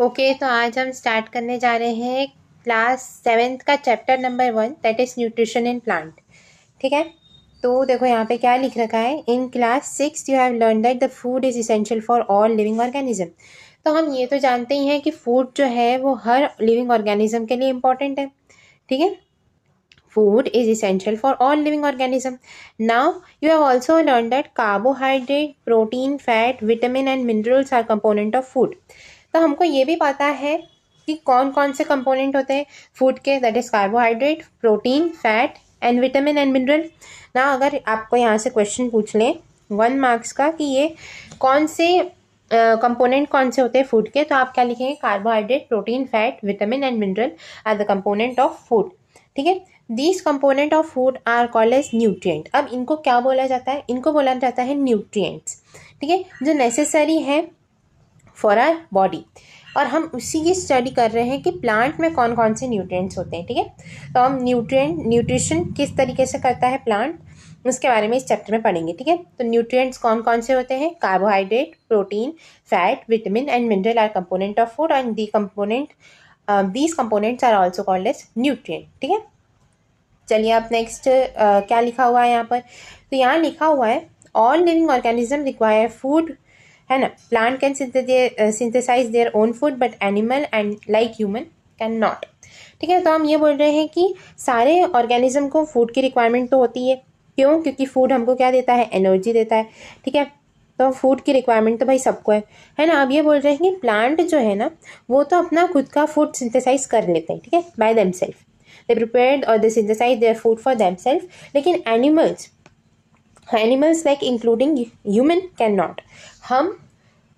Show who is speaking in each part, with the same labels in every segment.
Speaker 1: Okay, तो आज हम स्टार्ट करने जा रहे हैं क्लास 7th का chapter number 1, that is nutrition in plant. ठीक है, तो देखो यहाँ पे क्या लिख रखा है। इन class 6 you have learn that the food is essential for all living organism. तो हम ये तो जानते ही हैं कि फूड जो है वो हर लिविंग ऑर्गेनिज्म के लिए इम्पॉर्टेंट है। ठीक है, food is essential for all living organism. Now you have also learned that carbohydrate, protein, fat, vitamin and minerals are component of food. तो हमको ये भी पता है कि कौन कौन से कंपोनेंट होते हैं फूड के, that is carbohydrate, protein, fat and vitamin and mineral. ना अगर आपको यहाँ से क्वेश्चन पूछ लें 1 मार्क्स का कि ये कौन से कंपोनेंट कौन से होते हैं फूड के, तो आप क्या लिखेंगे? Carbohydrate, protein, fat, vitamin and mineral are the component of food. ठीक है, these component of food are called as nutrient. अब इनको क्या बोला जाता है? इनको बोला जाता है न्यूट्रिएंट्स। ठीक है, जो नेसेसरी है फॉर आर बॉडी। और हम उसी की स्टडी कर रहे हैं कि प्लांट में कौन कौन से न्यूट्रिएंट्स होते हैं। ठीक है, तो हम न्यूट्रिशन किस तरीके से करता है प्लांट, उसके बारे में इस चैप्टर में पढ़ेंगे। ठीक है, तो न्यूट्रिएंट्स कौन कौन से होते हैं? Carbohydrate, protein, fat, vitamin and mineral are component of food and these components are also called as nutrient. ठीक है, चलिए अब नेक्स्ट क्या लिखा हुआ है यहाँ पर? तो यहाँ लिखा हुआ है all living organism require food, है ना। Plant can synthesise their own food but animal and like human can not. ठीक है, तो हम ये बोल रहे हैं कि सारे ऑर्गेनिज्म को फूड की रिक्वायरमेंट तो होती है। क्यों? क्योंकि फूड हमको क्या देता है? एनर्जी देता है। ठीक है, तो फूड की रिक्वायरमेंट तो भाई सबको है ना। अब ये बोल रहे हैं कि प्लांट जो है ना वो तो अपना खुद का फूड सिंथेसाइज कर लेते हैं। ठीक है, by themselves they prepared or they synthesize their food for themselves. लेकिन animals like including human can not. हम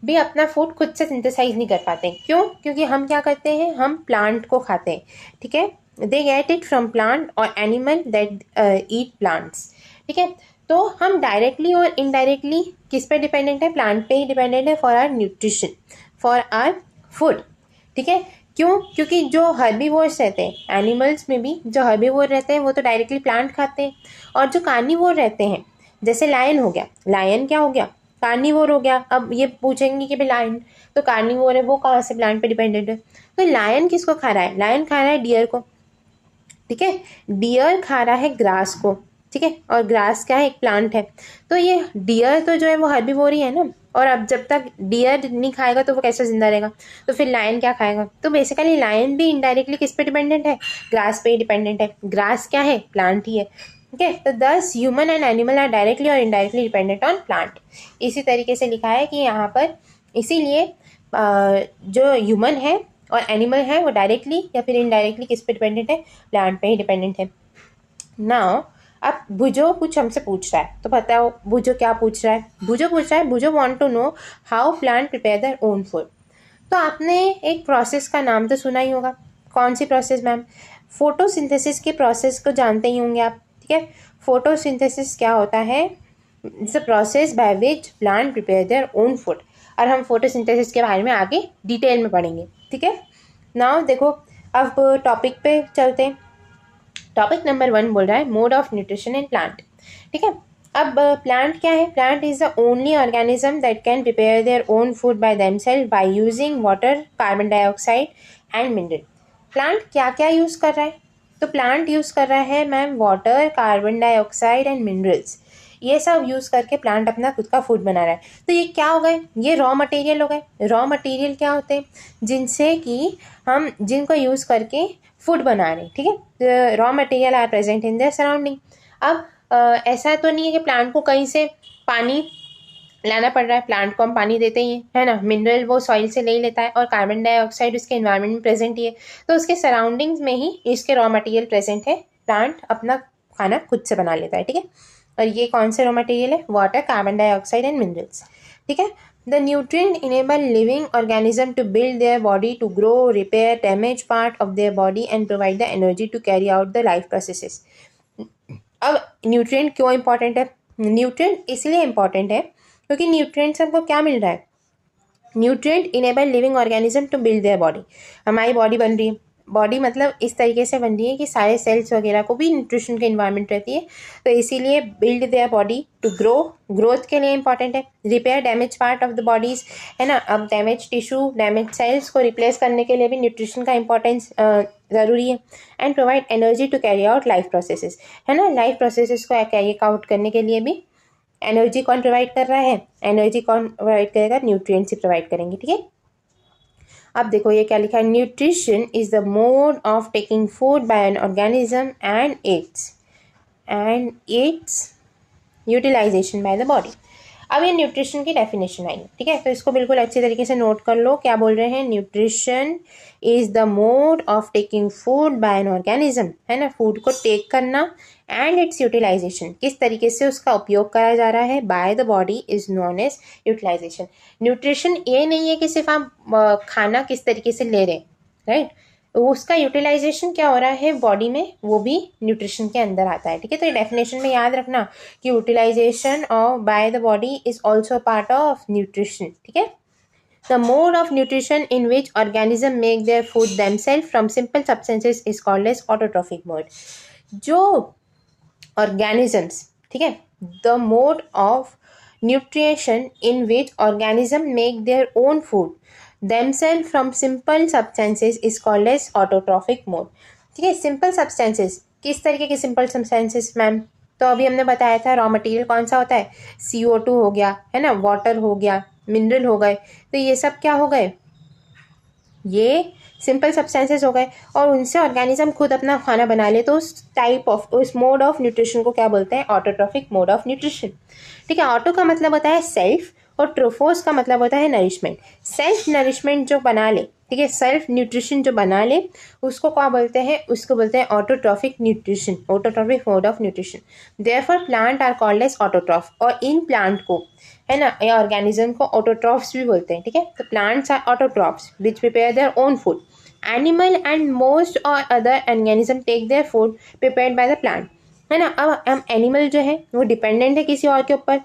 Speaker 1: भी अपना फूड खुद से सिंथेसाइज नहीं कर पाते। क्यों? क्योंकि हम क्या करते हैं? हम प्लांट को खाते हैं। ठीक है, they get it from plant और एनिमल दैट ईट प्लांट्स। ठीक है, तो हम डायरेक्टली और इनडायरेक्टली किस पे डिपेंडेंट है? प्लांट पे ही डिपेंडेंट है for our nutrition, for our food. ठीक है, क्यों? क्योंकि जो हर्बीवोर्स रहते हैं, एनिमल्स में भी जो हर्बीवोर रहते हैं वो तो डायरेक्टली प्लांट खाते हैं, और जो कार्निवोर रहते हैं जैसे लायन हो गया, लायन क्या हो गया? कार्निवोर हो गया। अब ये पूछेंगे कि भाई लायन तो कार्निवोर है, वो कहाँ से प्लांट पे डिपेंडेंट है? तो लायन किसको खा रहा है? लायन खा रहा है डियर को। ठीक है, डियर खा रहा है ग्रास को। ठीक है, और ग्रास क्या है? एक प्लांट है। तो ये डियर तो जो है वो हर्बीवोर ही है ना। और अब जब तक डियर नहीं खाएगा तो वो कैसे जिंदा रहेगा? तो फिर लायन क्या खाएगा? तो बेसिकली लायन भी इनडायरेक्टली किस पे डिपेंडेंट है? ग्रास पे ही डिपेंडेंट है। ग्रास क्या है? प्लांट ही है। ठीक है, तो thus human and animal are directly और इनडायरेक्टली डिपेंडेंट ऑन प्लांट। इसी तरीके से लिखा है कि यहाँ पर इसीलिए जो ह्यूमन है और एनिमल है वो डायरेक्टली या फिर इनडायरेक्टली किस पे डिपेंडेंट है? प्लांट पे ही डिपेंडेंट है। नाउ अब भुजो कुछ हमसे पूछ रहा है, तो बताओ भुजो क्या पूछ रहा है? Boojho want to know how plant prepare their own food. तो आपने एक प्रोसेस का नाम तो सुना ही होगा। कौन सी प्रोसेस मैम? फोटोसिंथेसिस के प्रोसेस को जानते ही होंगे आप। ठीक है, फोटोसिंथेसिस क्या होता है? It's a process by which plant prepare their own food. और हम फोटोसिंथेसिस के बारे में आगे डिटेल में पढ़ेंगे। ठीक है, नाउ देखो अब टॉपिक पे चलते हैं। टॉपिक नंबर 1 बोल रहा है mode of nutrition in plant. ठीक है, अब प्लांट क्या है? Plant is the only organism that can prepare their own food by themselves by using water, carbon dioxide and mineral. Plant क्या क्या यूज कर रहा है? तो प्लांट यूज कर रहा है ma'am water, carbon dioxide and minerals. ये सब यूज करके प्लांट अपना खुद का फूड बना रहा है। तो ये क्या हो गए? ये रॉ मटेरियल हो गए। रॉ मटेरियल क्या होते हैं? जिनसे कि हम जिनको यूज करके फूड बना रहे हैं। ठीक है, raw material are present in their surrounding. अब ऐसा तो नहीं है कि प्लांट को कहीं से पानी लाना पड़ रहा है। प्लांट को हम पानी देते ही हैं, है ना। मिनरल वो सॉइल से ले ही लेता है, और कार्बन डाइऑक्साइड उसके एनवायरनमेंट में प्रेजेंट ही है। तो उसके सराउंडिंग्स में ही इसके रॉ मटेरियल प्रेजेंट है। प्लांट अपना खाना खुद से बना लेता है। ठीक है, और ये कौन से रॉ मटेरियल है? Water, carbon dioxide and minerals. ठीक है, the nutrient enable living organism to build their body, to grow, repair damaged part of their body and provide the energy to carry out the life processes. अब nutrient क्यों important है? Nutrient इसलिए important है क्योंकि nutrient से हमको क्या मिल रहा है? Nutrient enable living organism to build their body. हमारी बॉडी बन रही है, बॉडी मतलब इस तरीके से बन रही है कि सारे सेल्स वगैरह को भी न्यूट्रिशन की इन्वायरमेंट रहती है, तो इसीलिए build their body to grow, growth के लिए इंपॉर्टेंट है। Repair damage part of the bodies, है ना, अब डैमेज टिश्यू, डैमेज सेल्स को रिप्लेस करने के लिए भी न्यूट्रिशन का इंपॉर्टेंस ज़रूरी है। And provide energy to carry out life processes, है ना, लाइफ प्रोसेसेस को कैरी आउट करने के लिए भी एनर्जी कौन प्रोवाइड कर रहा है, एनर्जी कौन प्रोवाइड करेगा, न्यूट्रिएंट्स ही प्रोवाइड करेंगे, ठीक है। अब देखो ये क्या लिखा है, nutrition is the mode of taking food by an organism and its utilisation by the body. अब ये न्यूट्रिशन की डेफिनेशन आई, ठीक है, तो इसको बिल्कुल अच्छे तरीके से नोट कर लो। क्या बोल रहे हैं, nutrition is the mode of taking food by an organism, है ना, फूड को टेक करना, एंड इट्स यूटिलाइजेशन, किस तरीके से उसका उपयोग करा जा रहा है, by the body is known as utilisation. Nutrition ये नहीं है कि सिर्फ आप खाना किस तरीके से ले रहे हैं, राइट, उसका यूटिलाइजेशन क्या हो रहा है बॉडी में, वो भी न्यूट्रिशन के अंदर आता है, ठीक है। तो ये डेफिनेशन में याद रखना कि utilisation of by the body is also part of nutrition, ठीक है। The mode of nutrition in which organisms make their food themselves from simple substances is called as autotrophic mode. जो organisms, ठीक है, the mode of nutrition in which organisms make their own food themselves from simple substances is called as autotrophic mode, ठीक है। simple substances, किस तरीके के simple substances ma'am, तो अभी हमने बताया था रॉ मटेरियल कौन सा होता है, CO2 हो गया, है ना, वाटर हो गया, मिनरल हो गए, तो ये सब क्या हो गए, ये सिंपल सब्सटेंसेस हो गए, और उनसे ऑर्गेनिज्म खुद अपना खाना बना ले, तो उस टाइप ऑफ, उस मोड ऑफ न्यूट्रिशन को क्या बोलते हैं, ऑटोट्रॉफिक मोड ऑफ न्यूट्रिशन, ठीक है। ऑटो का मतलब होता है सेल्फ, और ट्रोफोस का मतलब होता है नरिशमेंट। सेल्फ नरिशमेंट जो बना ले, ठीक है, सेल्फ न्यूट्रिशन जो बना ले, उसको क्या बोलते हैं, उसको बोलते हैं autotrophic nutrition, autotrophic mode of nutrition. Therefore plant are called as autotroph, और इन प्लांट को, है ना, ये ऑर्गेनिज्म को ऑटोट्रॉफ्स भी बोलते हैं, ठीक है। तो plants are autotrophs which prepare their own food. Animal and most or other organism take their food prepared by the plant, है ना। अब हम एनिमल जो है वो डिपेंडेंट है किसी और के ऊपर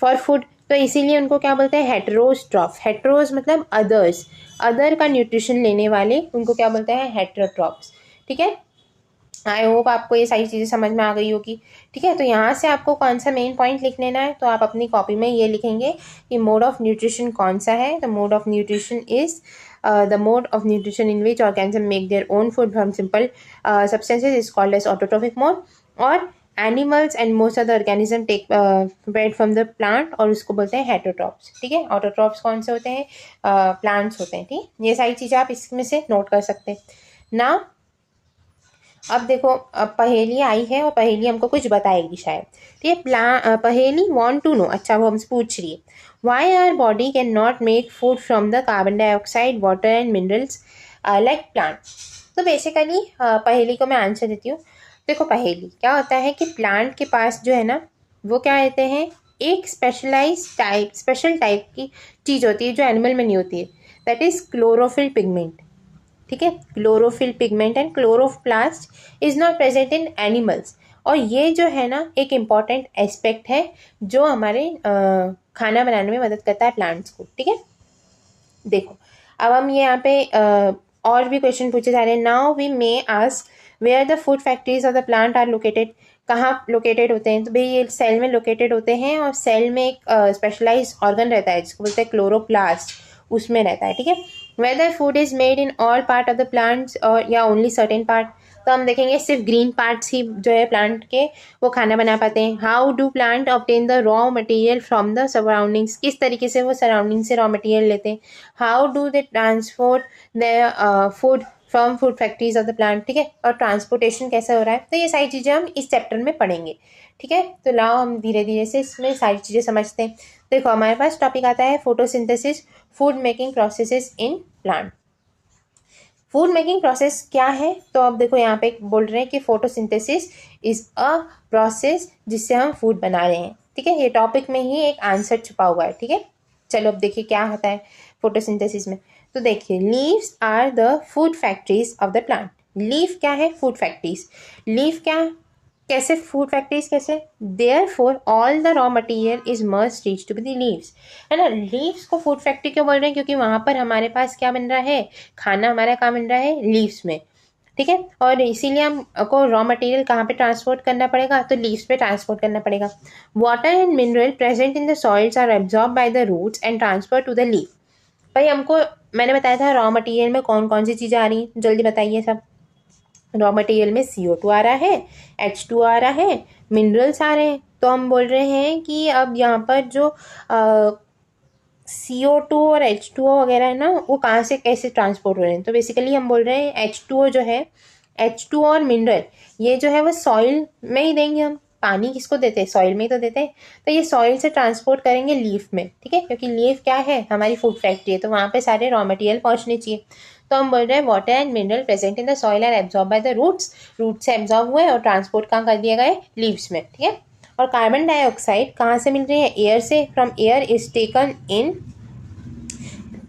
Speaker 1: फॉर फूड, तो इसीलिए उनको क्या बोलते हैं, हेटेरोट्रॉफ। हेटेरोस मतलब अदर्स, अदर का न्यूट्रिशन लेने वाले, उनको क्या बोलते हैं, हेटेरोट्रॉफ्स, ठीक है। आई होप आपको ये सारी चीज़ें समझ में आ गई होगी, ठीक है। तो यहाँ से आपको कौन सा मेन पॉइंट लिख लेना है, तो आप अपनी कॉपी में ये लिखेंगे कि मोड ऑफ न्यूट्रिशन कौन सा है। The mode of nutrition is the mode of nutrition in which organism make their own food from simple substances is called as autotrophic mode. और animals and most other organism take bread from the plant, और उसको बोलते हैं heterotrophs, ठीक है। Autotrophs कौन से होते हैं, प्लांट्स होते हैं, ठीक। ये सारी चीज़ें आप इसमें से नोट कर सकते हैं ना। अब देखो, अब पहेली आई है, और पहेली हमको कुछ बताएगी शायद, ठीक है। पहेली वांट टू नो, अच्छा वो हमसे पूछ रही है, why our body can not make food from the carbon dioxide, water and minerals like plant. तो बेसिकली पहेली को मैं आंसर देती हूँ। देखो पहेली क्या होता है कि प्लांट के पास जो है ना, वो क्या कहते हैं, एक स्पेशल टाइप की चीज़ होती है जो एनिमल में नहीं होती है, दैट इज़ क्लोरोफिल पिगमेंट, ठीक है। Chlorophyll pigment and chloroplast is not present in animals, और ये जो है ना एक इम्पॉर्टेंट एस्पेक्ट है जो हमारे खाना बनाने में मदद करता है प्लांट्स को, ठीक है। देखो अब हम ये यहाँ पे और भी क्वेश्चन पूछे जा रहे हैं। Now we may ask where the food factories of the plant are located, कहाँ लोकेटेड होते हैं, तो भाई ये सेल में लोकेटेड होते हैं, और सेल में एक स्पेशलाइज ऑर्गन रहता है जिसको बोलते हैं क्लोरोप्लास्ट, उसमें रहता है, ठीक है। Whether food is made in all part of the plants और या ओनली सर्टेन पार्ट, तो हम देखेंगे सिर्फ ग्रीन पार्ट्स ही जो है प्लांट के वो खाना बना पाते हैं। How do plant obtain the raw material from the surroundings, किस तरीके से वो सराउंडिंग से रॉ मटेरियल लेते हैं। How do they transport the food from food factories of the plant, ठीक है, और ट्रांसपोर्टेशन कैसे हो रहा है, तो ये सारी चीज़ें हम इस चैप्टर में पढ़ेंगे, ठीक है। तो लाओ हम धीरे धीरे से इसमें सारी चीज़ें समझते हैं। देखो हमारे पास टॉपिक आता है photosynthesis, food making processes in plant. Food making process क्या है, तो अब देखो यहाँ पे बोल रहे हैं कि फोटोसिंथेसिस इज अ प्रोसेस जिससे हम फूड बना रहे हैं, ठीक है। ये टॉपिक में ही एक आंसर छुपा हुआ है, ठीक है। चलो अब देखिए क्या होता है फोटोसिंथेसिस में। तो देखिए leaves are the food factories of the plant. Leaf क्या है, फूड फैक्ट्रीज। लीफ क्या, कैसे फूड फैक्ट्रीज कैसे, therefore all the raw material is must reach to be the leaves, है ना। लीव्स को फूड फैक्ट्री क्यों बोल रहे हैं, क्योंकि वहाँ पर हमारे पास क्या बन रहा है, खाना हमारा क्या बन रहा है, लीव्स में, ठीक है। और इसीलिए हमको रॉ मटेरियल कहाँ पे ट्रांसपोर्ट करना पड़ेगा, तो लीव्स पे ट्रांसपोर्ट करना पड़ेगा। Water and mineral present in the soils are absorb by the roots and transfer to the leaf. भाई हमको मैंने बताया था रॉ मटेरियल में कौन कौन सी चीज़ें आ रही हैं, जल्दी बताइए सब। रॉ मटेरियल में CO2 आ रहा है, H2 आ रहा है, मिनरल्स आ रहे हैं। तो हम बोल रहे हैं कि अब यहाँ पर जो CO2 और H2O वगैरह है ना, वो कहाँ से कैसे ट्रांसपोर्ट हो रहे हैं। तो बेसिकली हम बोल रहे हैं H2O जो है, H2O और मिनरल ये जो है वो सॉइल में ही देंगे हम। पानी किसको देते हैं, सॉइल में ही तो देते हैं। तो ये सॉइल से ट्रांसपोर्ट करेंगे लीफ में, ठीक है, क्योंकि लीफ क्या है, हमारी फूड फैक्ट्री है, तो वहाँ पे सारे रॉ मटेरियल पहुँचने चाहिए। तो हम बोल रहे हैं water and mineral present in the soil are absorb by the roots, root से एब्जॉर्ब हुए और ट्रांसपोर्ट कहाँ कर दिया गया, लीव्स में, ठीक है। और कार्बन डाइऑक्साइड कहाँ से मिल रही है, एयर से। From air is taken in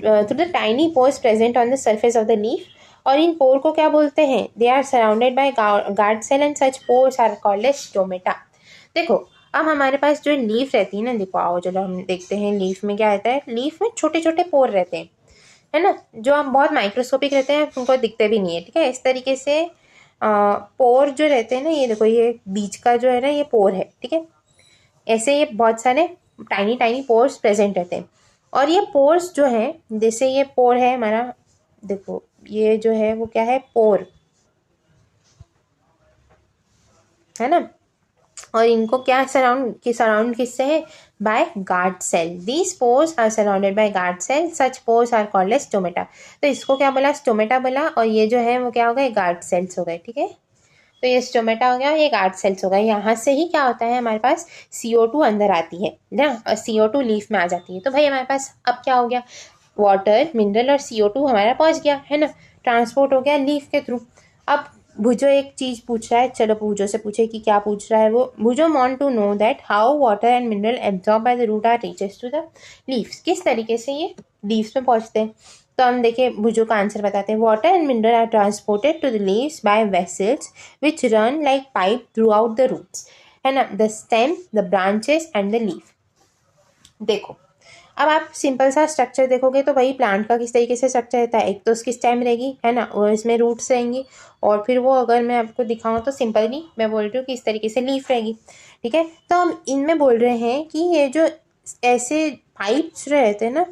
Speaker 1: through the tiny pores present on the surface of the leaf. और इन पोर को क्या बोलते हैं, they are surrounded by guard cell and such pores are called as stomata. देखो अब हमारे पास जो लीफ रहती है ना, देखो आओ चलो हम देखते हैं लीफ में क्या रहता है। लीफ में छोटे छोटे पोर रहते हैं, है ना, जो हम बहुत माइक्रोस्कोपिक रहते हैं, उनको दिखते भी नहीं है, ठीक है। इस तरीके से पोर जो रहते हैं ना, ये देखो ये बीच का जो है ना, ये पोर है, ठीक है। ऐसे ये बहुत सारे टाइनी टाइनी पोर्स प्रेजेंट रहते हैं। और ये पोर्स जो है, जैसे ये पोर है हमारा, देखो ये जो है वो क्या है, पोर है ना। और इनको क्या सराउंड किससे है, by guard cell. These pores are surrounded by guard cell, such pores are called as stomata. तो इसको क्या बोला, स्टोमेटा बोला। और ये जो है वो क्या हो गए, गार्ड सेल्स हो गए, ठीक है। तो ये स्टोमेटा हो गया, ये गार्ड सेल्स हो गए। यहाँ से ही क्या होता है, हमारे पास CO2 अंदर आती है ना, और CO2 लीफ में आ जाती है। तो भाई हमारे पास अब क्या हो गया, वाटर मिनरल और CO2 हमारा पहुँच गया, है ना, ट्रांसपोर्ट हो गया लीफ के थ्रू। अब भुजो एक चीज़ पूछ रहा है, चलो भुजो से पूछे कि क्या पूछ रहा है वो। Boojho want to know that how water and mineral absorb by the root are reaches to the leaves. किस तरीके से ये लीव्स में पहुँचते हैं। तो हम देखिए भुजो का आंसर बताते हैं। Water and mineral are transported to the leaves by vessels which run like pipe throughout the roots, है ना, the stem, the branches and the leaf. देखो अब आप सिंपल सा स्ट्रक्चर देखोगे तो वही प्लांट का किस तरीके से स्ट्रक्चर रहता है। एक तो उसकी स्टेम रहेगी, है ना, और इसमें रूट्स रहेंगी। और फिर वो अगर मैं आपको दिखाऊं तो सिंपली मैं बोल रही हूँ कि इस तरीके से लीफ रहेगी, ठीक है। तो हम इनमें बोल रहे हैं कि ये जो ऐसे पाइप्स रहते हैं ना,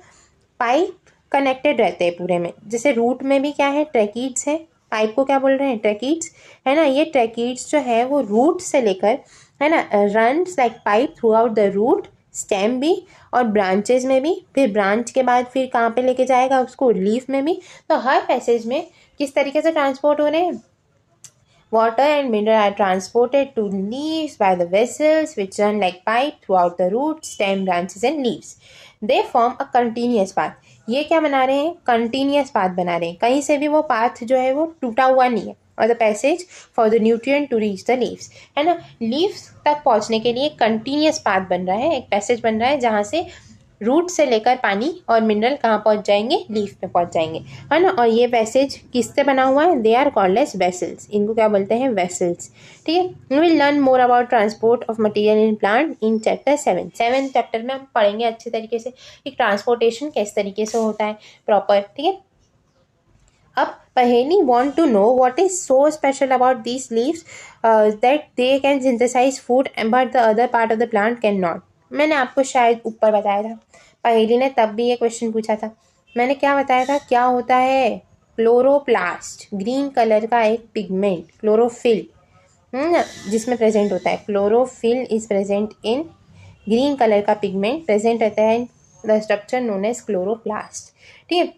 Speaker 1: पाइप कनेक्टेड रहते हैं पूरे में। जैसे रूट में भी क्या है, ट्रैकीड्स है। पाइप को क्या बोल रहे हैं, ट्रैकीड्स, है ना। ये ट्रैकीड्स जो है वो रूट से लेकर, है ना, runs like pipe throughout the root, stem भी, और ब्रांचेज में भी। फिर ब्रांच के बाद फिर कहाँ पे लेके जाएगा उसको, लीफ में भी। तो हर पैसेज में किस तरीके से ट्रांसपोर्ट हो रहे हैं, water and mineral are transported to leaves by the vessels which run like pipe throughout the root, stem, branches and leaves. They form a continuous path. ये क्या बना रहे हैं, कंटिन्यूस पाथ बना रहे हैं। कहीं से भी वो पाथ जो है वो टूटा हुआ नहीं है। और the passage for the nutrient to reach the leaves, है ना, लीव्स तक पहुंचने के लिए कंटिन्यूस पाथ बन रहा है, एक पैसेज बन रहा है जहाँ से रूट से लेकर पानी और मिनरल कहाँ पहुँच जाएंगे, लीफ पे पहुँच जाएंगे, है ना। और ये पैसेज किससे बना हुआ है, they are called as vessels. इनको क्या बोलते हैं, वेसल्स, ठीक है। We will learn more about transport of material in plant in chapter 7। 7th chapter में हम पढ़ेंगे अच्छे तरीके से कि ट्रांसपोर्टेशन किस तरीके से होता है प्रॉपर, ठीक है। अब पहेली want to know what is so special about these leaves that they can synthesize food but the other part of the plant cannot। मैंने आपको शायद ऊपर बताया था, पहेली ने तब भी ये क्वेश्चन पूछा था। मैंने क्या बताया था, क्या होता है, क्लोरोप्लास्ट, ग्रीन कलर का एक पिगमेंट, क्लोरोफिल, जिसमें प्रेजेंट होता है। Chlorophyll is present in, green colour का पिगमेंट प्रेजेंट रहता है the structure known as chloroplast, ठीक है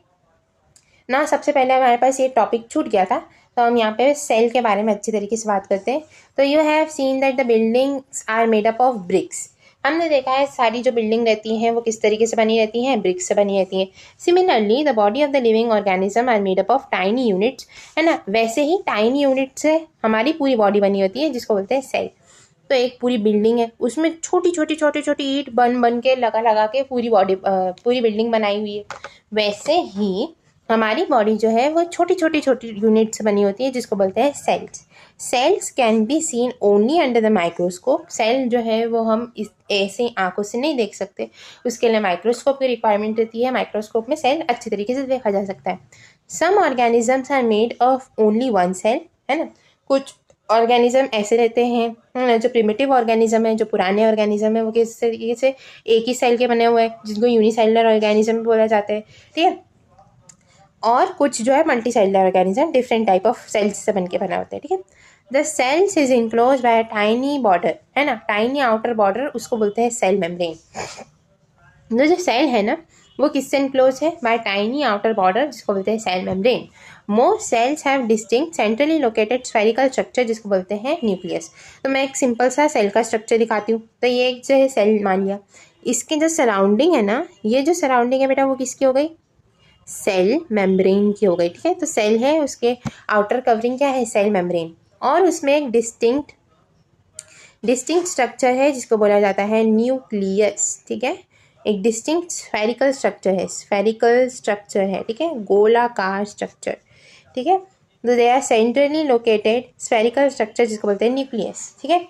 Speaker 1: ना। सबसे पहले हमारे पास ये टॉपिक छूट गया था, तो हम यहाँ पे सेल के बारे में अच्छी तरीके से बात करते हैं। तो you have seen that the buildings are made up of bricks. हमने देखा है सारी जो बिल्डिंग रहती हैं वो किस तरीके से बनी रहती हैं, ब्रिक्स से बनी रहती हैं। Similarly the body of the living organism are made up of tiny units, है ना। वैसे ही टाइनी यूनिट से हमारी पूरी बॉडी बनी होती है, जिसको बोलते हैं सेल। तो एक पूरी बिल्डिंग है, उसमें छोटी छोटी ईंट बन के लगा के पूरी बिल्डिंग बनाई हुई है। वैसे ही हमारी बॉडी जो है वो छोटी छोटी यूनिट से बनी होती है, जिसको बोलते हैं cells. Cells can be seen only under the microscope. Cell जो है वो हम इस ऐसे आंखों से नहीं देख सकते, उसके लिए माइक्रोस्कोप की रिक्वायरमेंट रहती है। माइक्रोस्कोप में सेल अच्छी तरीके से देखा जा सकता है। Some organisms are made of only one cell, है ना। कुछ ऑर्गेनिज्म ऐसे रहते हैं जो प्रिमिटिव ऑर्गेनिज्म है, जो पुराने ऑर्गेनिज्म है, वो किस तरीके से एक ही सेल के बने हुए हैं, जिनको यूनिसेलुलर ऑर्गेनिज्म बोला जाता है, ठीक है। और कुछ जो है multi cellular organism different type of cells से बन के बना होता है, ठीक है। The cells is enclose by tiny border, है ना, टाइनी आउटर बॉर्डर, उसको बोलते हैं सेल मेम्ब्रेन। जो सेल है ना वो किससे इनक्लोज है, बाय टाइनी आउटर बॉर्डर, जिसको बोलते हैं cell membrane. Most cells have distinct centrally located spherical structure, जिसको बोलते हैं न्यूक्लियस। तो मैं एक सिंपल सा सेल का स्ट्रक्चर दिखाती हूँ। तो ये एक जो है सेल मान लिया, इसके जो सराउंडिंग है ना, ये जो सराउंडिंग है बेटा वो किसकी हो गई, सेल मेम्ब्रेन की हो गई, ठीक है। तो सेल है, उसके आउटर कवरिंग क्या है, सेल मेम्ब्रेन, और उसमें एक डिस्टिंक्ट स्ट्रक्चर है जिसको बोला जाता है न्यूक्लियस, ठीक है। एक डिस्टिंक्ट स्फेरिकल स्ट्रक्चर है, ठीक है, गोलाकार स्ट्रक्चर, ठीक है। तो they are centrally located spherical structure, जिसको बोलते हैं न्यूक्लियस, ठीक है।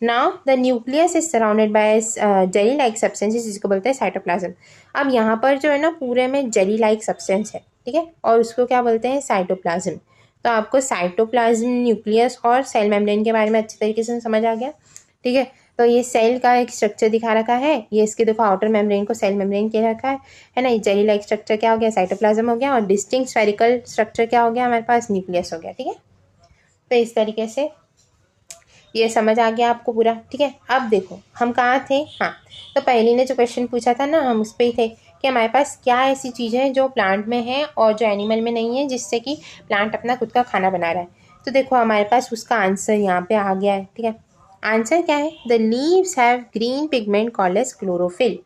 Speaker 1: Now the nucleus is surrounded by jelly like substances, जिसको बोलते हैं साइटोप्लाज्म। अब यहाँ पर जो है ना पूरे में जेली लाइक सब्सटेंस है, ठीक है, और उसको क्या बोलते हैं, साइटोप्लाज्म। तो आपको साइटोप्लाज्म, न्यूक्लियस और सेल मेम्ब्रेन के बारे में अच्छी तरीके से समझ आ गया, ठीक है। तो ये सेल का एक स्ट्रक्चर दिखा रखा है, ये इसके देखो आउटर मेम्ब्रेन को सेल मेम्ब्रेन कह रखा है ना। ये जेली लाइक स्ट्रक्चर क्या हो गया, साइटोप्लाज्म हो गया, और डिस्टिंक्ट स्फेरिकल स्ट्रक्चर क्या हो गया हमारे पास, न्यूक्लियस हो गया, ठीक है। तो इस तरीके से ये समझ आ गया आपको पूरा, ठीक है। अब देखो हम कहाँ थे, हाँ, तो पहली ने जो क्वेश्चन पूछा था ना, हम उस पर ही थे कि हमारे पास क्या ऐसी चीज़ है जो प्लांट में है और जो एनिमल में नहीं है, जिससे कि प्लांट अपना खुद का खाना बना रहा है। तो देखो हमारे पास उसका आंसर यहाँ पे आ गया है, ठीक है। आंसर क्या है, the leaves have green pigment called as chlorophyll.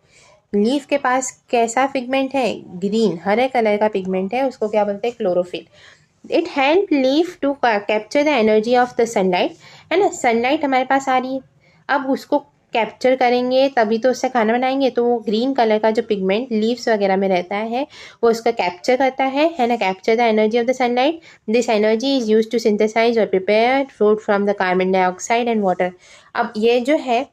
Speaker 1: Leaf के पास कैसा पिगमेंट है, ग्रीन, हरे कलर का पिगमेंट है, उसको क्या बोलते हैं, chlorophyll. It help leaf to capture the energy of the sunlight, है ना। सनलाइट हमारे पास आ रही है, अब उसको कैप्चर करेंगे तभी तो उससे खाना बनाएंगे। तो वो ग्रीन कलर का जो पिगमेंट लीव्स वगैरह में रहता है वो उसका कैप्चर करता है ना, capture the energy of the sunlight. This energy is use to synthesise or prepare food from the carbon dioxide and water. अब ये जो है,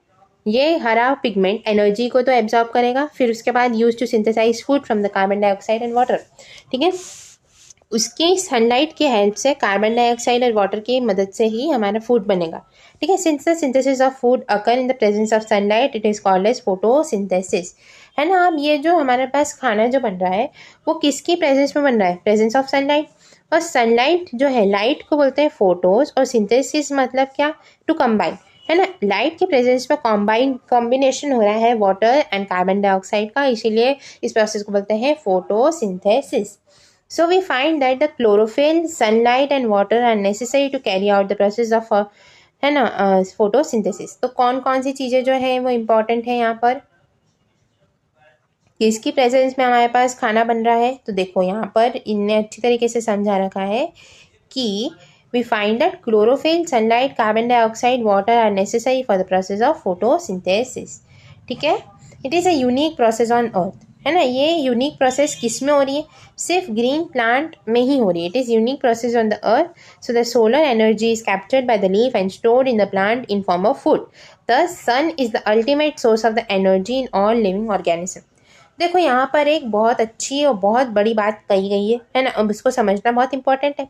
Speaker 1: ये हरा पिगमेंट एनर्जी को तो एब्जॉर्ब करेगा, फिर उसके बाद use to synthesise food from the carbon dioxide and water, ठीक है। उसकी सनलाइट की हेल्प से, कार्बन डाइऑक्साइड और वाटर की मदद से ही हमारा फूड बनेगा, ठीक है। Since the synthesis of food occur in the presence of sunlight, it is called as photosynthesis, है ना। अब ये जो हमारे पास खाना जो बन रहा है वो किसकी प्रेजेंस में बन रहा है, प्रेजेंस ऑफ सनलाइट। और सनलाइट जो है, लाइट को बोलते हैं फोटोज, और सिंथेसिस मतलब क्या, टू कंबाइन, है ना। लाइट के प्रेजेंस में कॉम्बिनेशन हो रहा है वाटर एंड कार्बन डाइऑक्साइड का, इसीलिए इस प्रोसेस को बोलते हैं photosynthesis. So we find that the chlorophyll, sunlight and water are necessary to carry out the process of है ना फोटोसिंथेसिस। तो कौन कौन सी चीज़ें जो है वो इम्पॉर्टेंट है यहाँ पर, किसकी प्रेजेंस में हमारे पास खाना बन रहा है। तो देखो यहाँ पर इनने अच्छी तरीके से समझा रखा है कि we find that chlorophyll, sunlight, carbon dioxide, water are necessary for the process of photosynthesis, ठीक है। It is a unique process on earth, है ना। ये यूनिक प्रोसेस किस में हो रही है, सिर्फ ग्रीन प्लांट में ही हो रही है। It is unique process on the earth, so the solar energy is captured by the leaf and stored in the plant in form of food. The sun is the ultimate source of the energy in all living organism. देखो यहाँ पर एक बहुत अच्छी और बहुत बड़ी बात कही गई है ना, अब इसको समझना बहुत इंपॉर्टेंट है।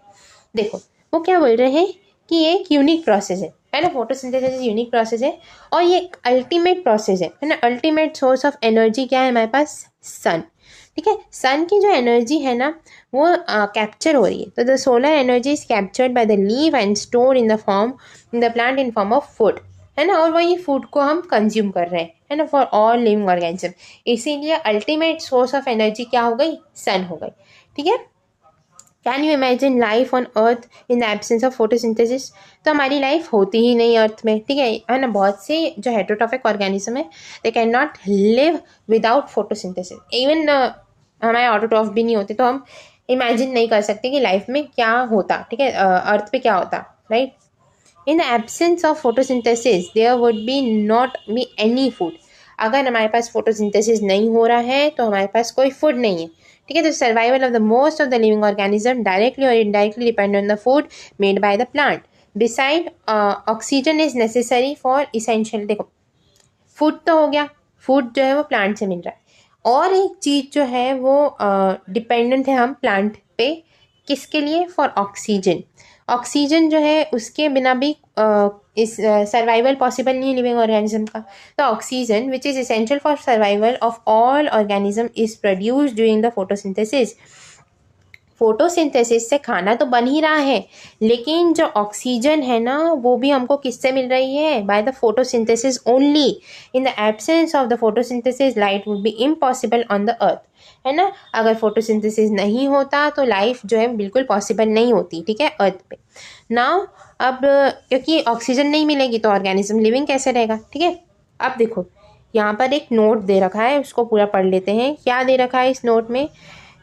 Speaker 1: देखो वो क्या बोल रहे हैं कि ये एक यूनिक प्रोसेस है ना, फोटोसिंथेसिस यूनिक प्रोसेस है और ये एक अल्टीमेट प्रोसेस है ना। अल्टीमेट सोर्स ऑफ एनर्जी क्या है हमारे पास, सन, ठीक है। सन की जो एनर्जी है ना वो कैप्चर हो रही है, तो the solar energy is captured by the leaf and store in the plant in form of food, है ना। और वही फूड को हम कंज्यूम कर रहे हैं, है ना, फॉर ऑल लिविंग ऑर्गेनिज्म। इसीलिए अल्टीमेट सोर्स ऑफ एनर्जी क्या हो गई, सन हो गई, ठीक है। Can you imagine life on earth in the absence of photosynthesis. तो हमारी लाइफ होती ही नहीं अर्थ में, ठीक है ना। बहुत से जो हेटेरोट्रॉफिक ऑर्गेनिज्म है they can not live without photosynthesis. Even हमारे ऑटोट्रॉफ भी नहीं होते, तो हम इमेजिन नहीं कर सकते कि लाइफ में क्या होता, ठीक है, अर्थ पे क्या होता, right. In the absence of photosynthesis there would be not be any food. अगर हमारे पास फोटोसिंथेसिस नहीं हो रहा है तो हमारे पास कोई फूड नहीं है, ठीक है। तो survival of the most of the living organism directly और indirectly depend on the food made by the plant. Beside oxygen is necessary for essential. देखो फूड तो हो गया, फूड जो है वो प्लांट से मिल रहा है, और एक चीज़ जो है वो डिपेंडेंट है हम प्लांट पे, किसके लिए? For oxygen. ऑक्सीजन जो है उसके बिना भी इस सर्वाइवल पॉसिबल नहीं है लिविंग ऑर्गेनिज्म का। तो oxygen which is essential for survival of all organism is produced during the photosynthesis. Photosynthesis से खाना तो बन ही रहा है, लेकिन जो ऑक्सीजन है ना वो भी हमको किससे मिल रही है? By the photosynthesis only. In the absence of the photosynthesis light would be impossible on the अर्थ, है ना। अगर फोटोसिंथेसिस नहीं होता तो लाइफ जो है बिल्कुल पॉसिबल नहीं होती, ठीक है, अर्थ पे। नाउ अब क्योंकि ऑक्सीजन नहीं मिलेगी तो ऑर्गेनिज्म लिविंग कैसे रहेगा, ठीक है। अब देखो यहाँ पर एक नोट दे रखा है, उसको पूरा पढ़ लेते हैं। क्या दे रखा है इस नोट में?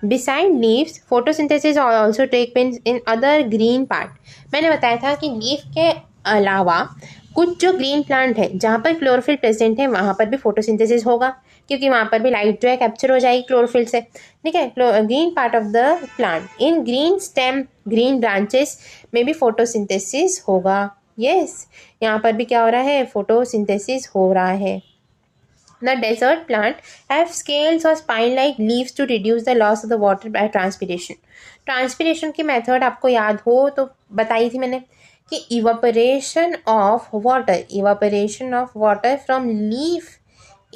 Speaker 1: Beside leaves, photosynthesis also take place in other green part. मैंने बताया था कि लीफ के अलावा कुछ जो ग्रीन प्लांट है जहाँ पर क्लोरोफिल प्रेजेंट है वहाँ पर भी फोटोसिंथेसिस होगा, क्योंकि वहाँ पर भी लाइट जो है कैप्चर हो जाएगी क्लोरोफिल से, ठीक है। Green part of the plant in green stem green branches में भी फोटोसिंथेसिस होगा। यस, यहाँ पर भी क्या हो रहा है? फोटोसिंथेसिस हो रहा है। The desert plant have scales or spine-like leaves to reduce the loss of the water by transpiration. Transpiration की मेथड आपको याद हो तो बताई थी मैंने कि evaporation of water from leaf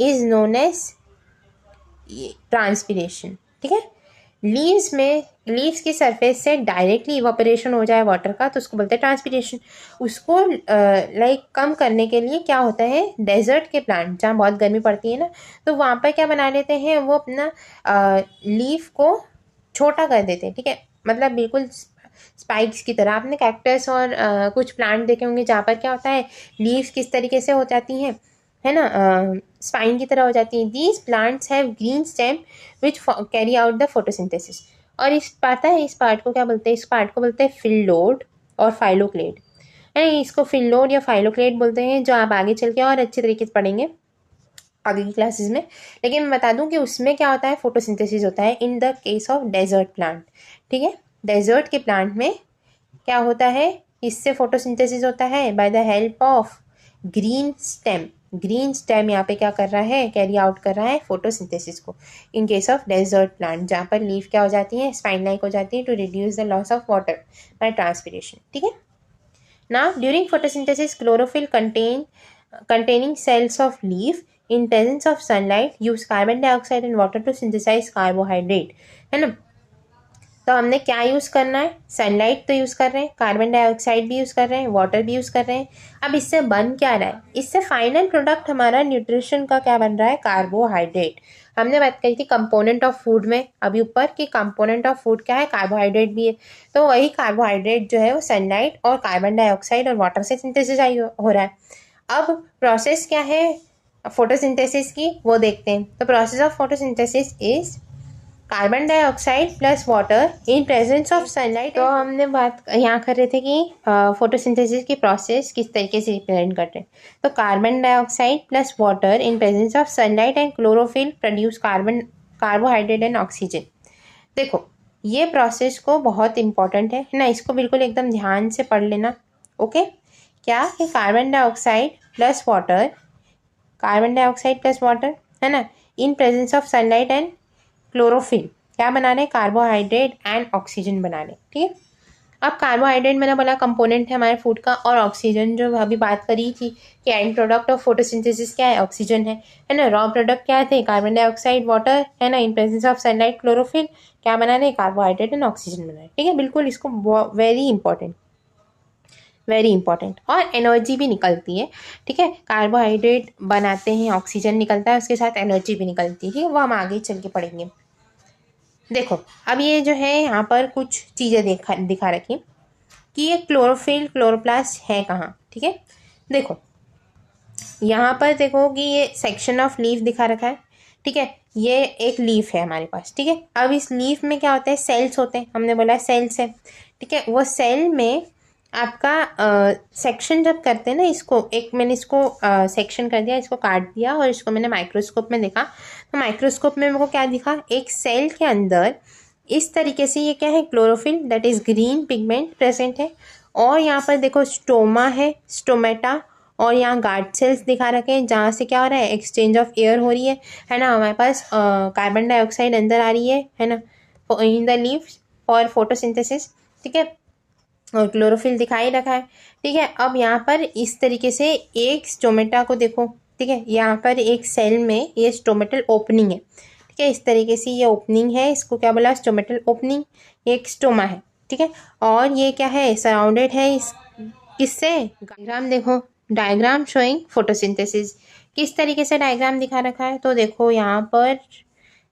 Speaker 1: is known as transpiration, ठीक है। लीव्स की सरफेस से डायरेक्टली इवापोरेशन हो जाए वाटर का तो उसको बोलते हैं ट्रांसपिरेशन। उसको कम करने के लिए क्या होता है? डेजर्ट के प्लांट जहाँ बहुत गर्मी पड़ती है ना, तो वहाँ पर क्या बना लेते हैं? वो अपना लीफ को छोटा कर देते हैं, ठीक है, मतलब बिल्कुल स्पाइक्स की तरह। आपने कैक्टस और कुछ प्लांट देखे होंगे जहाँ पर क्या होता है, लीव्स किस तरीके से हो जाती हैं, है ना, स्पाइन की तरह हो जाती हैं। These plants have green stem which carry out the photosynthesis. और इस पार्ट को क्या बोलते हैं? इस पार्ट को बोलते हैं फिलोड और फाइलोक्लेड, है। इसको फिलोड या फाइलोक्लेड बोलते हैं, जो आप आगे चल के और अच्छे तरीके से पढ़ेंगे आगे की क्लासेस में। लेकिन मैं बता दूं कि उसमें क्या होता है? फोटोसिंथेसिस होता है in the case of desert plant, ठीक है। डेजर्ट के प्लांट में क्या होता है? इससे फोटोसिंथेसिस होता है by the help of green stem. Green stem यहाँ पे क्या कर रहा है? कैरी आउट कर रहा है फोटोसिंथेसिस को in case of desert plant, जहाँ पर लीफ क्या हो जाती है? स्पाइन लाइक हो जाती है to reduce the loss of water by transpiration, ठीक है। Now during photosynthesis chlorophyll containing cells of leaf in presence of sunlight use carbon dioxide and water to synthesize carbohydrate, है ना। तो हमने क्या यूज़ करना है? सनलाइट तो यूज़ कर रहे हैं, कार्बन डाइऑक्साइड भी यूज़ कर रहे हैं, वाटर भी यूज़ कर रहे हैं। अब इससे बन क्या रहा है? इससे फाइनल प्रोडक्ट हमारा न्यूट्रिशन का क्या बन रहा है? कार्बोहाइड्रेट। हमने बात करी थी कंपोनेंट ऑफ फूड में अभी ऊपर कि कंपोनेंट ऑफ फूड क्या है? कार्बोहाइड्रेट भी है। तो वही कार्बोहाइड्रेट जो है वो सनलाइट और कार्बन डाइऑक्साइड और वाटर से सिंथेसिस हो रहा है। अब प्रोसेस क्या है फोटोसिंथेसिस की, वो देखते हैं। तो process of photosynthesis is carbon dioxide plus water in presence of sunlight. तो हमने बात यहाँ कर रहे थे कि फोटोसिंथेसिस की प्रोसेस किस तरीके से रिप्रेजेंट करते हैं। तो carbon dioxide plus water in presence of sunlight and chlorophyll produce carbohydrate and oxygen. देखो ये प्रोसेस को बहुत इंपॉर्टेंट है ना, इसको बिल्कुल एकदम ध्यान से पढ़ लेना, ओके। क्या कि कार्बन डाइऑक्साइड प्लस वाटर, है ना, in presence of sunlight and chlorophyll क्या बना रहे? कार्बोहाइड्रेट एंड ऑक्सीजन बना रहे, ठीक है। अब कार्बोहाइड्रेट मैंने बोला कंपोनेंट है हमारे फूड का, और ऑक्सीजन जो अभी बात करी थी कि एंड प्रोडक्ट ऑफ फोटोसिंथेसिस क्या है? ऑक्सीजन है ना। रॉ प्रोडक्ट क्या थे? कार्बन डाइऑक्साइड, वाटर, है ना, in presence of sunlight, chlorophyll क्या बना रहे? कार्बोहाइड्रेट एंड ऑक्सीजन बना रहे, ठीक है। बिल्कुल इसको वेरी इंपॉर्टेंट। और एनर्जी भी निकलती है, ठीक है। कार्बोहाइड्रेट बनाते हैं, ऑक्सीजन निकलता है, उसके साथ एनर्जी भी निकलती है, ठीक है। वो हम आगे चल के पढ़ेंगे। देखो अब ये जो है यहाँ पर कुछ चीज़ें दिखा रखी कि ये क्लोरोप्लास्ट है कहाँ, ठीक है। देखो यहाँ पर देखो कि ये सेक्शन ऑफ लीफ दिखा रखा है, ठीक है। ये एक लीफ है हमारे पास, ठीक है। अब इस लीफ में क्या होता है? सेल्स होते हैं, हमने बोला सेल्स है, ठीक है। वो सेल में आपका सेक्शन जब करते हैं ना, मैंने इसको सेक्शन कर दिया, इसको काट दिया और इसको मैंने माइक्रोस्कोप में देखा। तो माइक्रोस्कोप में मेरे को क्या दिखा? एक सेल के अंदर इस तरीके से ये क्या है? Chlorophyll, that is green pigment present है। और यहाँ पर देखो स्टोमा है, स्टोमेटा, और यहाँ गार्ड सेल्स दिखा रखे हैं जहाँ से क्या हो रहा है? एक्सचेंज ऑफ एयर हो रही है ना। हमारे पास कार्बन डाइऑक्साइड अंदर आ रही है ना, in the leaves, for photosynthesis, ठीक है, और क्लोरोफिल दिखाई रखा है, ठीक है। अब यहाँ पर इस तरीके से एक स्टोमेटा को देखो, ठीक है, यहाँ पर एक सेल में ये स्टोमेटल ओपनिंग है, ठीक है, इस तरीके से ये ओपनिंग है, इसको क्या बोला, स्टोमेटल ओपनिंग, ये एक स्टोमा है, ठीक है। और ये क्या है, सराउंडेड है इस किससे, डायग्राम देखो, डायग्राम शोइंग फोटोसिंथेसिस, किस तरीके से डायग्राम दिखा रखा है, तो देखो यहाँ पर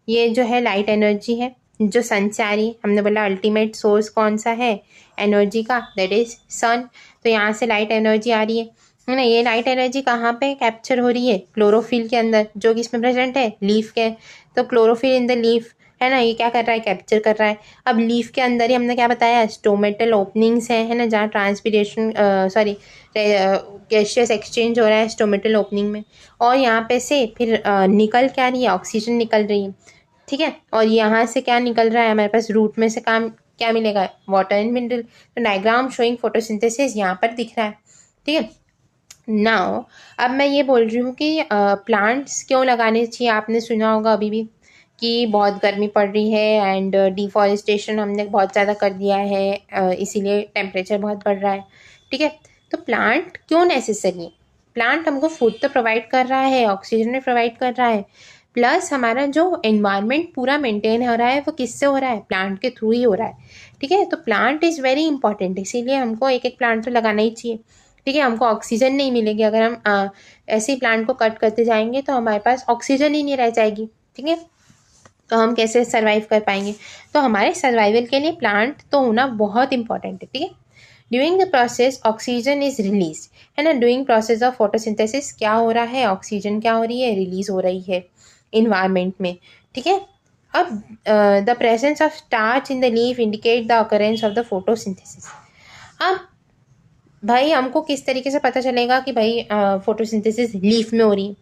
Speaker 1: ये जो है लाइट एनर्जी है जो सन से आ रही है, हमने बोला अल्टीमेट सोर्स कौन सा है एनर्जी का, दैट इज सन, तो यहाँ से लाइट एनर्जी आ रही है ना। ये लाइट एनर्जी कहाँ पे कैप्चर हो रही है, क्लोरोफिल के अंदर, जो कि इसमें प्रेजेंट है लीफ के, तो क्लोरोफिल इन द लीफ है ना, ये क्या कर रहा है, कैप्चर कर रहा है। अब लीफ के अंदर ही हमने क्या बताया, स्टोमेटल ओपनिंग्स है ना, जहाँ ट्रांसपीरेशन गैसियस एक्सचेंज हो रहा है स्टोमेटल ओपनिंग में, और यहाँ पे से फिर निकल क्या रही है, ऑक्सीजन निकल रही है, ठीक है। और यहाँ से क्या निकल रहा है हमारे पास, रूट में से काम क्या मिलेगा, वाटर एंड मिनरल। तो डायग्राम शोइंग फोटोसिंथेसिस यहाँ पर दिख रहा है, ठीक है। नाउ अब मैं ये बोल रही हूँ कि प्लांट्स क्यों लगाने चाहिए। आपने सुना होगा अभी भी कि बहुत गर्मी पड़ रही है एंड डिफॉरेस्टेशन हमने बहुत ज़्यादा कर दिया है, इसीलिए टेम्परेचर बहुत बढ़ रहा है, ठीक है। तो प्लांट क्यों नेसेसरी है, प्लांट हमको फूड तो प्रोवाइड कर रहा है, ऑक्सीजन भी प्रोवाइड कर रहा है, प्लस हमारा जो एनवायरनमेंट पूरा मेंटेन हो रहा है वो किससे हो रहा है, प्लांट के थ्रू ही हो रहा है, ठीक है। तो प्लांट इज़ वेरी इंपॉर्टेंट, इसीलिए हमको एक एक प्लांट तो लगाना ही चाहिए, ठीक है। हमको ऑक्सीजन नहीं मिलेगी अगर हम ऐसे ही प्लांट को कट करते जाएंगे, तो हमारे पास ऑक्सीजन ही नहीं रह जाएगी, ठीक है। तो हम कैसे सर्वाइव कर पाएंगे, तो हमारे सर्वाइवल के लिए प्लांट तो होना बहुत इंपॉर्टेंट है, ठीक है। During the process oxygen is release, है ना, ड्यूरिंग प्रोसेस ऑफ फोटोसिंथेसिस क्या हो रहा है, ऑक्सीजन क्या हो रही है, रिलीज हो रही है इन्वायरमेंट में, ठीक है। अब the presence of starch in the leaf indicate the occurrence of the photosynthesis. अब भाई हमको किस तरीके से पता चलेगा कि भाई फोटोसिंथेसिस लीफ में हो रही है,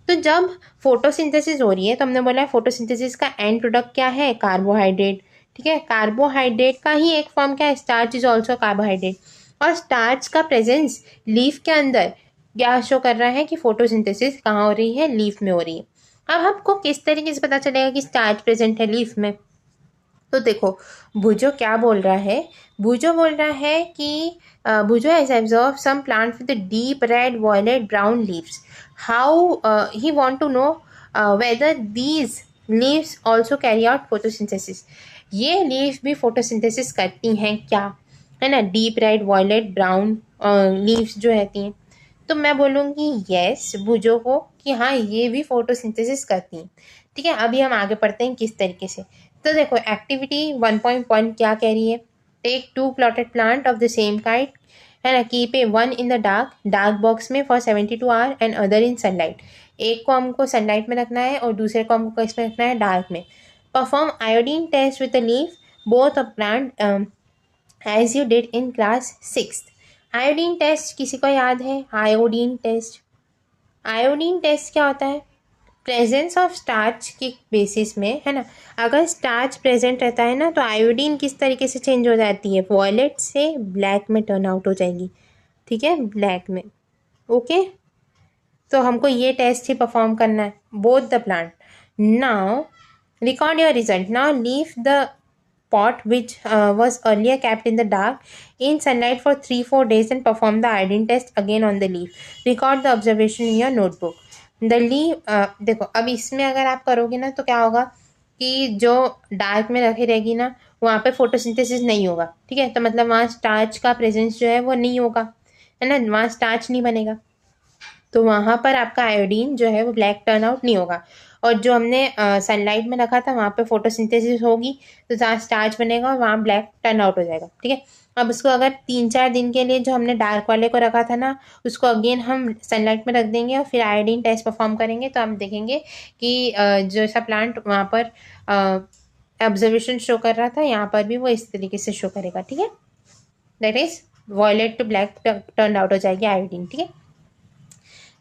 Speaker 1: तो जब फोटोसिंथेसिस हो रही है तो हमने बोला है फोटोसिंथेसिस का एंड प्रोडक्ट क्या है, कार्बोहाइड्रेट, ठीक है। कार्बोहाइड्रेट का ही एक फॉर्म क्या है, स्टार्च इज ऑल्सो कार्बोहाइड्रेट, और स्टार्च का प्रेजेंस लीफ के अंदर क्या शो कर रहा है कि फोटोसिंथेसिस कहाँ हो रही है, लीफ में हो रही है। अब हमको किस तरीके से पता चलेगा कि स्टार्च प्रेजेंट है लीफ में, तो देखो भुजो क्या बोल रहा है, भुजो बोल रहा है कि Boojho has observe some plant with deep red violet brown leaves, how he want to know whether these leaves also carry out photosynthesis, ये लीव्स भी फोटोसिंथेसिस करती हैं क्या, है ना, deep red violet brown leaves जो रहती हैं। तो मैं बोलूँगी येस भुजो को कि हाँ ये भी फोटोसिंथेसिस करती हैं, ठीक है। अभी हम आगे पढ़ते हैं किस तरीके से। तो देखो एक्टिविटी 1.1 क्या कह रही है, take 2 plotted plant of the same kind, है ना, keep a one in the dark box में for 72 hour and other in sunlight, एक को हमको सनलाइट में रखना है और दूसरे को हमको इसमें रखना है डार्क में। Perform iodine test with the leaf both of plant as you did in class 6। Iodine test किसी को याद है, आयोडीन टेस्ट, आयोडीन टेस्ट क्या होता है, प्रेजेंस ऑफ स्टार्च के बेसिस में, है ना, अगर स्टार्च प्रेजेंट रहता है ना तो आयोडीन किस तरीके से चेंज हो जाती है, वॉयलेट से ब्लैक में टर्न आउट हो जाएगी, ठीक है, ब्लैक में, ओके। तो हमको ये टेस्ट ही परफॉर्म करना है, both the plant. Now record your result, now leave the pot which was earlier kept in the dark in sunlight for 3-4 days and perform the iodine test again on the leaf, record the observation in your notebook। The leaf देखो अब इसमें अगर आप करोगे ना तो क्या होगा कि जो डार्क में रखी रहेगी ना वहाँ पे फोटोसिंथेसिस नहीं होगा, ठीक है। तो मतलब वहाँ स्टार्च का प्रेजेंस जो है वो नहीं होगा, है ना, वहाँ स्टार्च नहीं बनेगा, तो वहाँ पर आपका आयोडीन जो है वो ब्लैक टर्न आउट नहीं होगा। और जो हमने सनलाइट में रखा था वहाँ पे फोटोसिंथेसिस होगी तो जहाँ स्टार्च बनेगा और वहाँ ब्लैक टर्न आउट हो जाएगा, ठीक है। अब उसको अगर 3-4 दिन के लिए जो हमने डार्क वाले को रखा था ना उसको अगेन हम सनलाइट में रख देंगे और फिर आयोडीन टेस्ट परफॉर्म करेंगे, तो हम देखेंगे कि जो ऐसा प्लांट वहाँ पर ऑब्जर्वेशन शो कर रहा था यहाँ पर भी वो इस तरीके से शो करेगा, ठीक है, that is violet to black turn out हो जाएगी आयोडीन, ठीक है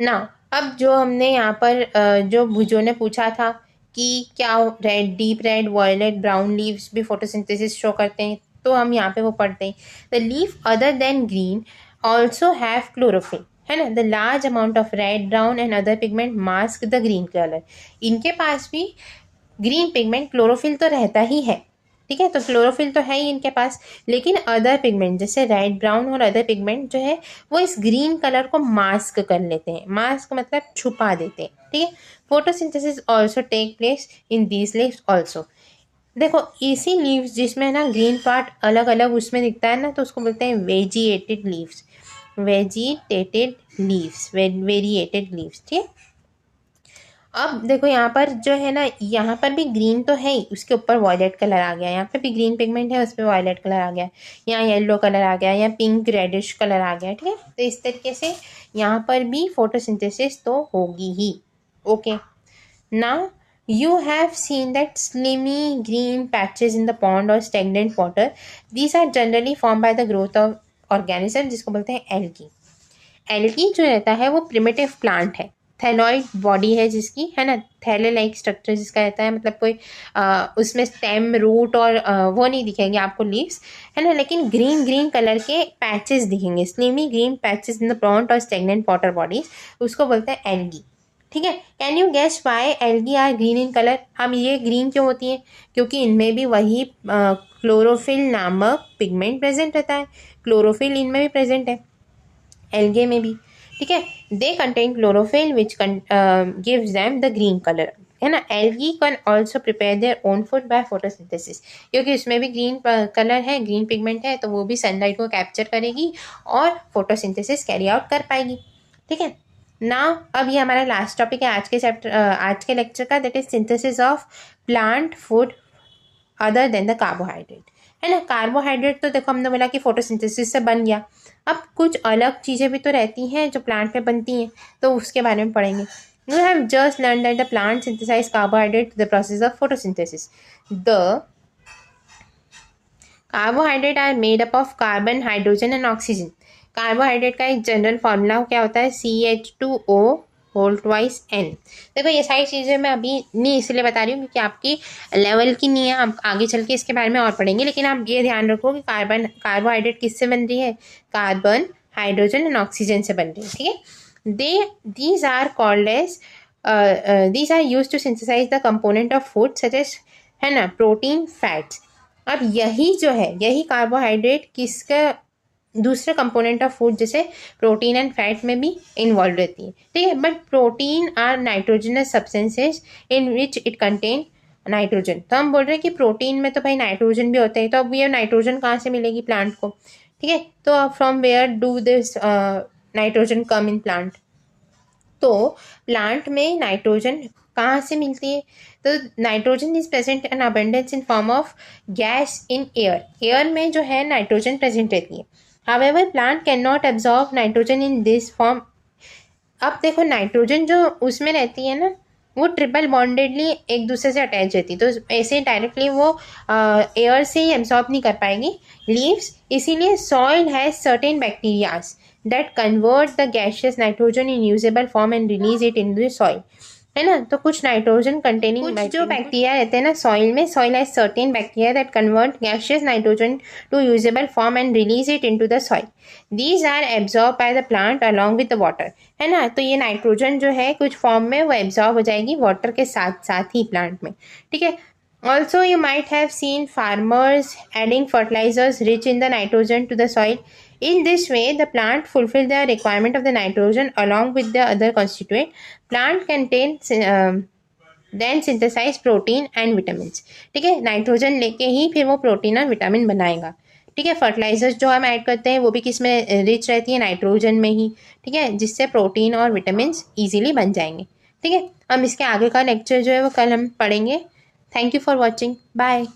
Speaker 1: ना। अब जो हमने यहाँ पर जो भुजो ने पूछा था कि क्या red deep red violet brown leaves भी फोटोसिंथेसिस शो करते हैं, तो हम यहाँ पे वो पढ़ते हैं, the leaf other than green also have chlorophyll, है ना, the large amount of red brown and other pigment mask the green colour, इनके पास भी ग्रीन पिगमेंट क्लोरोफिल तो रहता ही है, ठीक है। तो क्लोरोफिल तो है ही इनके पास, लेकिन अदर पिगमेंट जैसे रेड, ब्राउन और अदर पिगमेंट जो है वो इस ग्रीन कलर को मास्क कर लेते हैं। मास्क मतलब छुपा देते हैं, ठीक है। Photosynthesis also take place in these leaves also. देखो इसी लीव्स जिसमें ना ग्रीन पार्ट अलग अलग उसमें दिखता है ना, तो उसको बोलते हैं वेजिएटेड लीव्स। वेजिटेटेड लीव्स, वेरिएटेड लीव्स, ठीक है। अब देखो यहाँ पर जो है ना, यहाँ पर भी ग्रीन तो है ही, उसके ऊपर वॉयलेट कलर आ गया। यहाँ पे भी ग्रीन पिगमेंट है, उस पर वॉयलेट कलर आ गया। यहाँ येलो कलर आ गया, यहाँ पिंक रेडिश कलर आ गया, ठीक है। तो इस तरीके से यहाँ पर भी फोटोसिंथेसिस तो होगी ही। Okay, now you have seen that slimy green patches in the pond or stagnant water. These are generally formed by the growth of organism जिसको बोलते हैं एल्गी। एल्गी जो रहता है वो प्रिमिटिव प्लांट है, थैलॉइड बॉडी है जिसकी, है ना, थैले लाइक स्ट्रक्चर जिसका रहता है, मतलब कोई उसमें स्टेम, रूट और वो नहीं दिखेंगे आपको लीव्स, है ना, लेकिन ग्रीन ग्रीन कलर के पैचेस दिखेंगे, slimy green patches in the plant और स्टेगनेंट वाटर बॉडीज, उसको बोलते हैं एल्गी, ठीक है। Can you guess why algae are green in colour? हम ये ग्रीन क्यों होती है? क्योंकि इनमें भी वही क्लोरोफिल नामक पिगमेंट प्रेजेंट रहता है। क्लोरोफिल इनमें भी प्रेजेंट है, एल्गे में भी, ठीक है। They contain chlorophyll which gives them the green colour, है ना। Algae can also prepare their own food by photosynthesis, क्योंकि उसमें भी ग्रीन कलर है, ग्रीन पिगमेंट है, तो वो भी सनलाइट को कैप्चर करेगी और फोटोसिंथेसिस कैरी आउट कर पाएगी, ठीक है ना। अब ये हमारा लास्ट टॉपिक है आज के चैप्टर, आज के लेक्चर का, that is synthesis of plant food other than the carbohydrate, है ना। कार्बोहाइड्रेट तो देखो हमने बोला कि फोटोसिंथेसिस से बन गया। अब कुछ अलग चीज़ें भी तो रहती हैं जो प्लांट में बनती हैं, तो उसके बारे में पढ़ेंगे। You have just learn that the plant synthesise carbohydrate the process of photosynthesis. The carbohydrate are made up of carbon, hydrogen and oxygen. Carbohydrate का एक जनरल फार्मूला क्या होता है? CH2O whole twice N। देखो ये सारी चीज़ें मैं अभी नहीं इसलिए बता रही हूँ क्योंकि आपकी लेवल की नहीं है, आप आगे चल के इसके बारे में और पढ़ेंगे, लेकिन आप ये ध्यान रखो कि कार्बोहाइड्रेट किससे बन रही है? कार्बन, हाइड्रोजन एंड ऑक्सीजन से बन रही है, ठीक है। these are called as these are used to synthesize the component of food such as, है ना, प्रोटीन, फैट्स। अब यही जो है, यही कार्बोहाइड्रेट किसका दूसरे कंपोनेंट ऑफ फूड जैसे प्रोटीन एंड फैट में भी इन्वॉल्व रहती है, ठीक है। But protein are nitrogenous substances in which it contain nitrogen. तो हम बोल रहे हैं कि प्रोटीन में तो भाई नाइट्रोजन भी होता है, तो अब ये नाइट्रोजन कहाँ से मिलेगी प्लांट को, ठीक है। तो from where do this nitrogen come in plant? तो प्लांट में नाइट्रोजन कहाँ से मिलती है? तो nitrogen is present in abundance in form of gas in air. Air में जो है नाइट्रोजन प्रेजेंट रहती है। However plant can not absorb nitrogen in this form. अब देखो नाइट्रोजन जो उसमें रहती है ना, वो ट्रिपल बॉन्डेडली एक दूसरे से अटैच रहती है, तो ऐसे डायरेक्टली वो एयर से ही एब्जॉर्ब नहीं कर पाएगी लीव्स। इसीलिए soil has certain bacterias that convert the gaseous nitrogen in usable form and release it into the soil, है ना। तो कुछ नाइट्रोजन कंटेनिंग जो बैक्टीरिया रहते हैं ना सॉइल में, soil has certain bacteria that convert gaseous nitrogen to usable form and release it into the soil. These are absorb by the plant along with the water, है ना। तो ये nitrogen जो है कुछ फॉर्म में वो एब्जॉर्ब हो जाएगी वाटर के साथ साथ ही प्लांट में, ठीक है। Also, you might have seen farmers adding fertilizers rich in the nitrogen to the soil. In this way, the plant fulfill the requirement of the nitrogen along with the other constituent. Plant contain then synthesize protein and vitamins. ठीक है, nitrogen लेके ही फिर वो protein और vitamin बनाएगा, ठीक है। Fertilisers जो हम ऐड करते हैं वो भी किस में रिच रहती है? नाइट्रोजन में ही, ठीक है, जिससे प्रोटीन और विटामिन ईजिली बन जाएंगे, ठीक है। हम इसके आगे का लेक्चर जो है वो कल हम पढ़ेंगे। Thank you for watching. Bye.